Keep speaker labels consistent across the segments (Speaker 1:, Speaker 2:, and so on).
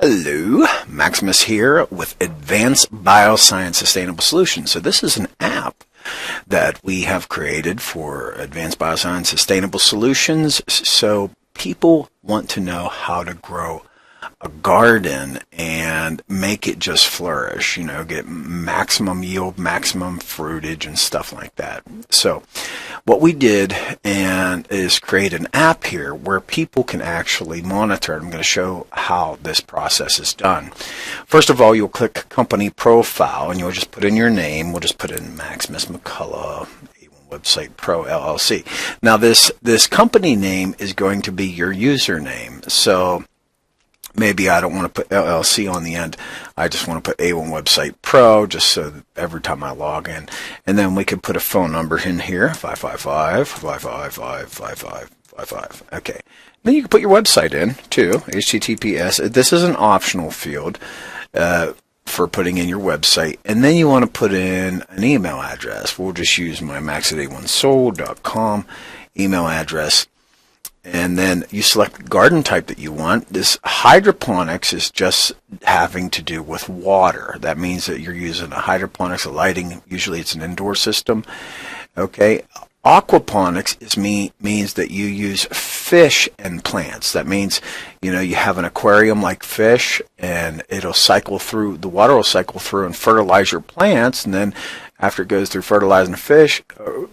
Speaker 1: Hello, Maximus here with Advanced Bioscience Sustainable Solutions. So this is an app that we have created for Advanced Bioscience Sustainable Solutions. So people want to know how to grow a garden and make it just flourish, get maximum yield, maximum fruitage and stuff like that. So what we did is create an app here where people can actually monitor. I'm going to show how this process is done. First of all, you'll click company profile and you'll just put in your name. We'll just put in Maximus McCullough Website Pro LLC. Now this company name is going to be your username. So maybe I don't want to put LLC on the end. I just want to put A1 Website Pro just so that every time I log in. And then we could put a phone number in here, 555-555-5555. Okay. Then you can put your website in too, HTTPS. This is an optional field for putting in your website. And then you want to put in an email address. We'll just use my max@a1soul.com email address. And then you select the garden type that you want. This hydroponics is just having to do with water. That means that you're using a hydroponics, a lighting. Usually it's an indoor system. Okay. Aquaponics means that you use fish and plants. That means, you have an aquarium like fish and it'll cycle through, the water will cycle through and fertilize your plants. And then after it goes through fertilizing the fish,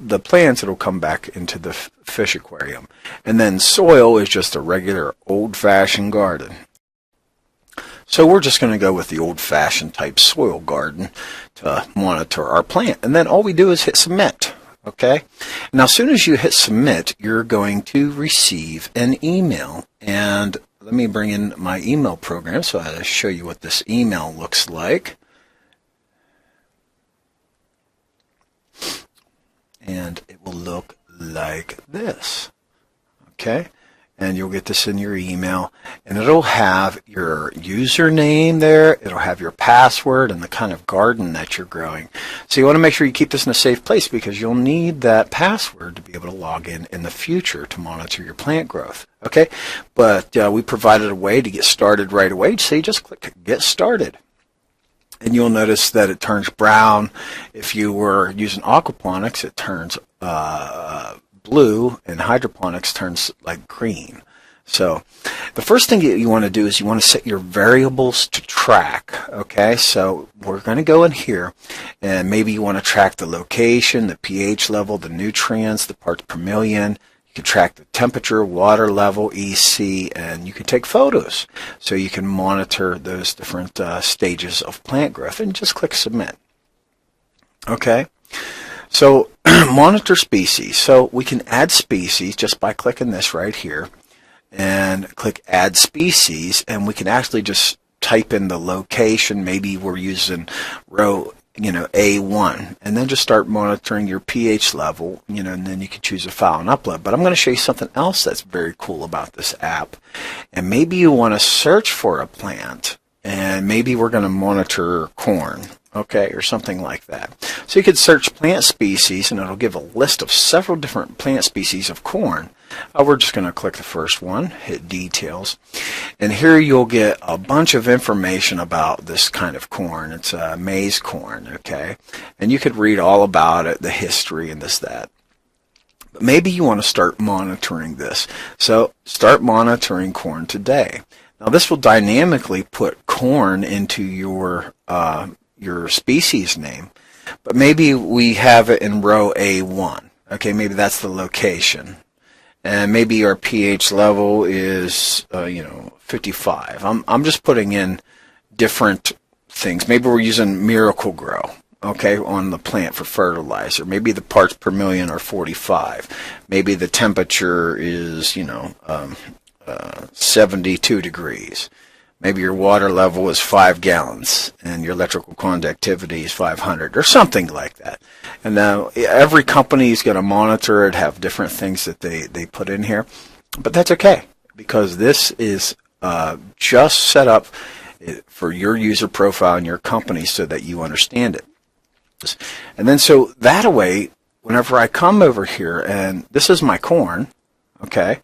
Speaker 1: the plants, it'll come back into the fish aquarium. And then soil is just a regular old-fashioned garden. So we're just going to go with the old-fashioned type soil garden to monitor our plant. And then all we do is hit submit. Okay. Now, as soon as you hit submit, you're going to receive an email. And let me bring in my email program so I'll show you what this email looks like. And it will look like this. Okay. And you'll get this in your email, and it'll have your username there, it'll have your password and the kind of garden that you're growing. So you want to make sure you keep this in a safe place because you'll need that password to be able to log in the future to monitor your plant growth. Okay, but we provided a way to get started right away, so you just click Get Started. And you'll notice that it turns brown. If you were using aquaponics, it turns blue, and hydroponics turns like green. So the first thing you want to do is you want to set your variables to track. Okay, so we're going to go in here and maybe you want to track the location, the pH level, the nutrients, the parts per million. You can track the temperature, water level, EC, and you can take photos so you can monitor those different stages of plant growth, and just click submit. Okay. So monitor species. So we can add species just by clicking this right here and click add species, and we can actually just type in the location. Maybe we're using row A1, and then just start monitoring your pH level, and then you can choose a file and upload. But I'm going to show you something else that's very cool about this app. And maybe you want to search for a plant, and maybe we're going to monitor corn. Okay, or something like that. So you could search plant species, and it'll give a list of several different plant species of corn. We're just going to click the first one, hit details, and here you'll get a bunch of information about this kind of corn. It's maize corn, okay, and you could read all about it, the history and this, that. But maybe you want to start monitoring this. So start monitoring corn today. Now this will dynamically put corn into your species name, but maybe we have it in row A1. Okay, maybe that's the location, and maybe our pH level is 55. I'm just putting in different things. Maybe we're using Miracle Grow, okay, on the plant for fertilizer. Maybe the parts per million are 45. Maybe the temperature is 72 degrees. Maybe your water level is 5 gallons and your electrical conductivity is 500 or something like that. And now every company is going to monitor it, have different things that they put in here. But that's okay because this is just set up for your user profile and your company so that you understand it. And then so that way, whenever I come over here and this is my corn, okay,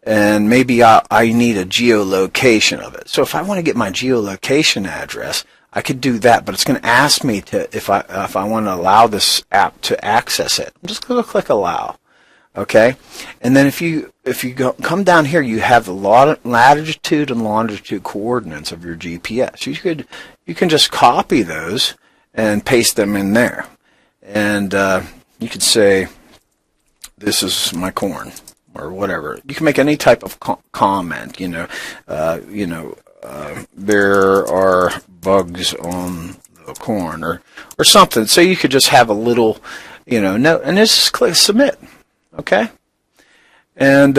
Speaker 1: and maybe I need a geolocation of it. So if I want to get my geolocation address, I could do that, but it's going to ask me to if I want to allow this app to access it. I'm just going to click allow. Okay, and then if you come down here, you have the latitude and longitude coordinates of your GPS. You can just copy those and paste them in there, and you could say, "This is my corn," or whatever. You can make any type of comment. There are bugs on the corn, or something. So you could just have a little, note, and just click submit. Okay, and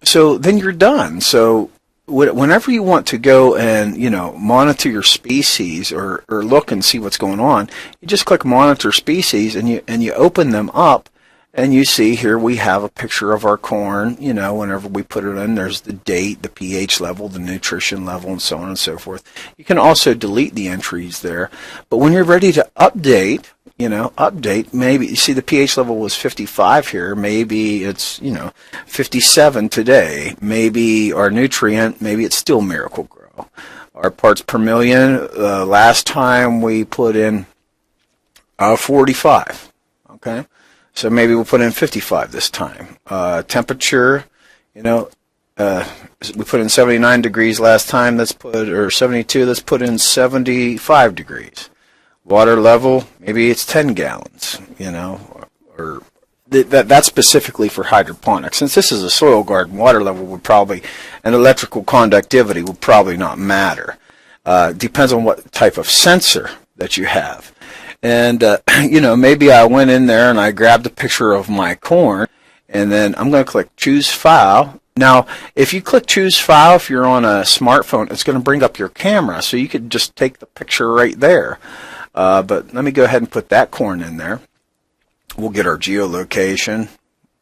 Speaker 1: so then you're done. So whenever you want to go and monitor your species or look and see what's going on, you just click monitor species, and you open them up, and you see here we have a picture of our corn. Whenever we put it in, there's the date, the pH level, the nutrition level, and so on and so forth. You can also delete the entries there, but when you're ready to update, maybe you see the pH level was 55 here. Maybe it's 57 today. Maybe our nutrient, maybe it's still Miracle-Gro. Our parts per million, last time we put in 45. Okay, so maybe we'll put in 55 this time. Temperature, we put in 79 degrees last time. Or 72. Let's put in 75 degrees. Water level, maybe it's 10 gallons, or that's specifically for hydroponics. Since this is a soil garden, water level would probably, and electrical conductivity would probably not matter. Depends on what type of sensor that you have. And, maybe I went in there and I grabbed a picture of my corn, and then I'm going to click choose file. Now, if you click choose file, if you're on a smartphone, it's going to bring up your camera, so you could just take the picture right there. But let me go ahead and put that corn in there. We'll get our geolocation.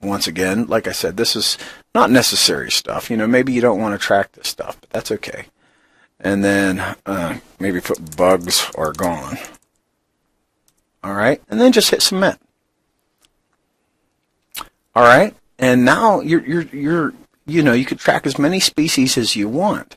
Speaker 1: Once again, like I said, this is not necessary stuff. Maybe you don't want to track this stuff, but that's okay. And then maybe put bugs are gone. All right, and then just hit submit. All right, and now you could track as many species as you want.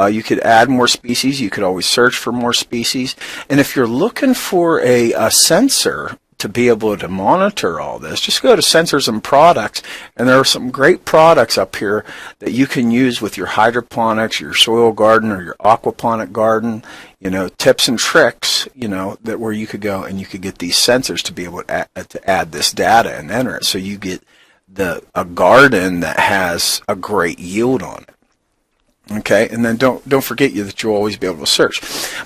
Speaker 1: You could add more species. You could always search for more species. And if you're looking for a sensor to be able to monitor all this, just go to Sensors and Products, and there are some great products up here that you can use with your hydroponics, your soil garden, or your aquaponic garden. Tips and tricks, that where you could go and you could get these sensors to be able to add this data and enter it, so you get a garden that has a great yield on it. Okay, and then don't forget that you'll always be able to search.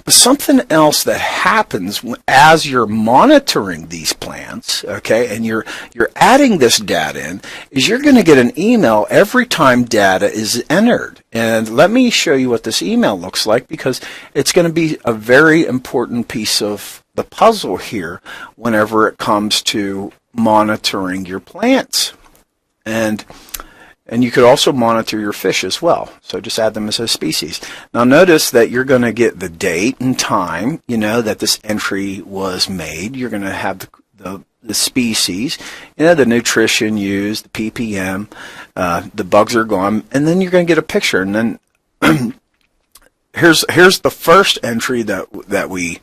Speaker 1: But something else that happens as you're monitoring these plants, okay, and you're adding this data in, is you're going to get an email every time data is entered. And let me show you what this email looks like, because it's going to be a very important piece of the puzzle here whenever it comes to monitoring your plants. And you could also monitor your fish as well. So just add them as a species. Now notice that you're going to get the date and time, that this entry was made. You're going to have the species, the nutrition used, the ppm, the bugs are gone, and then you're going to get a picture. And then here's the first entry that we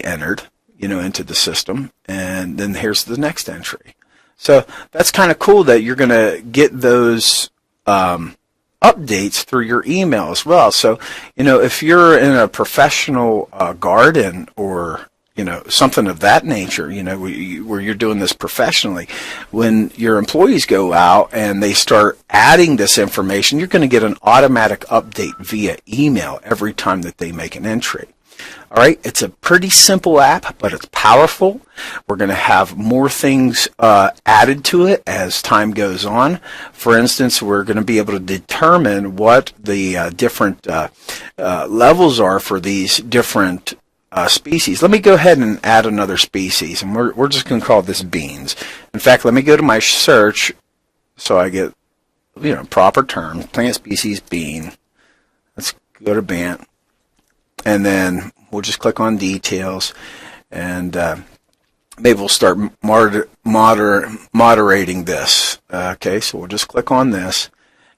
Speaker 1: entered, into the system, and then here's the next entry. So that's kind of cool that you're going to get those updates through your email as well. So, if you're in a professional garden or, something of that nature, where you're doing this professionally, when your employees go out and they start adding this information, you're going to get an automatic update via email every time that they make an entry. All right, it's a pretty simple app, but it's powerful. We're going to have more things added to it as time goes on. For instance, we're going to be able to determine what the different levels are for these different species. Let me go ahead and add another species, and we're just going to call this beans. In fact, let me go to my search so I get proper term, plant species bean. Let's go to BANT. And then we'll just click on details, and maybe we'll start moderating this. Okay, so we'll just click on this,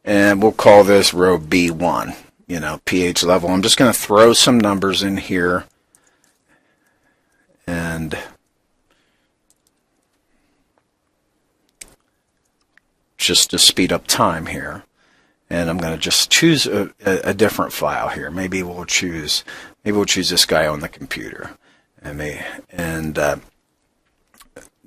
Speaker 1: and we'll call this row B1, you know, pH level. I'm just going to throw some numbers in here, and just to speed up time here. And I'm going to just choose a different file here. Maybe we'll choose this guy on the computer, and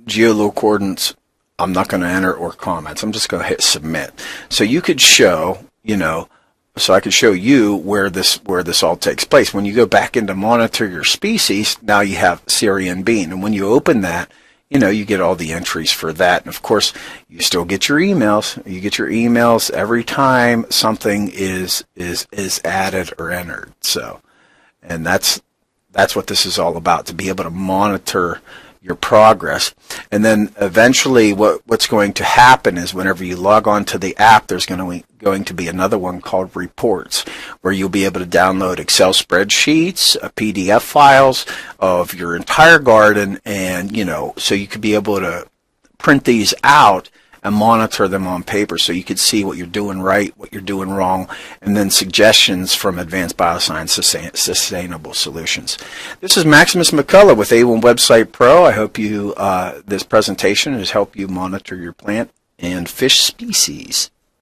Speaker 1: geolocal coordinates I'm not going to enter, or comments. I'm just going to hit submit. So you could show, you know, so I could show you where this all takes place. When you go back into monitor your species, now you have Syria and bean, and when you open that, you know, you get all the entries for that. And of course, you still get your emails. You get your emails every time something is added or entered. So, and that's what this is all about, to be able to monitor your progress. And then eventually what's going to happen is whenever you log on to the app, there's going to be another one called reports, where you'll be able to download Excel spreadsheets, PDF files of your entire garden, and, you know, so you could be able to print these out and monitor them on paper, so you could see what you're doing right, what you're doing wrong, and then suggestions from Advanced Bioscience Sustainable Solutions. This is Maximus McCullough with A1 Website Pro. I hope this presentation has helped you monitor your plant and fish species.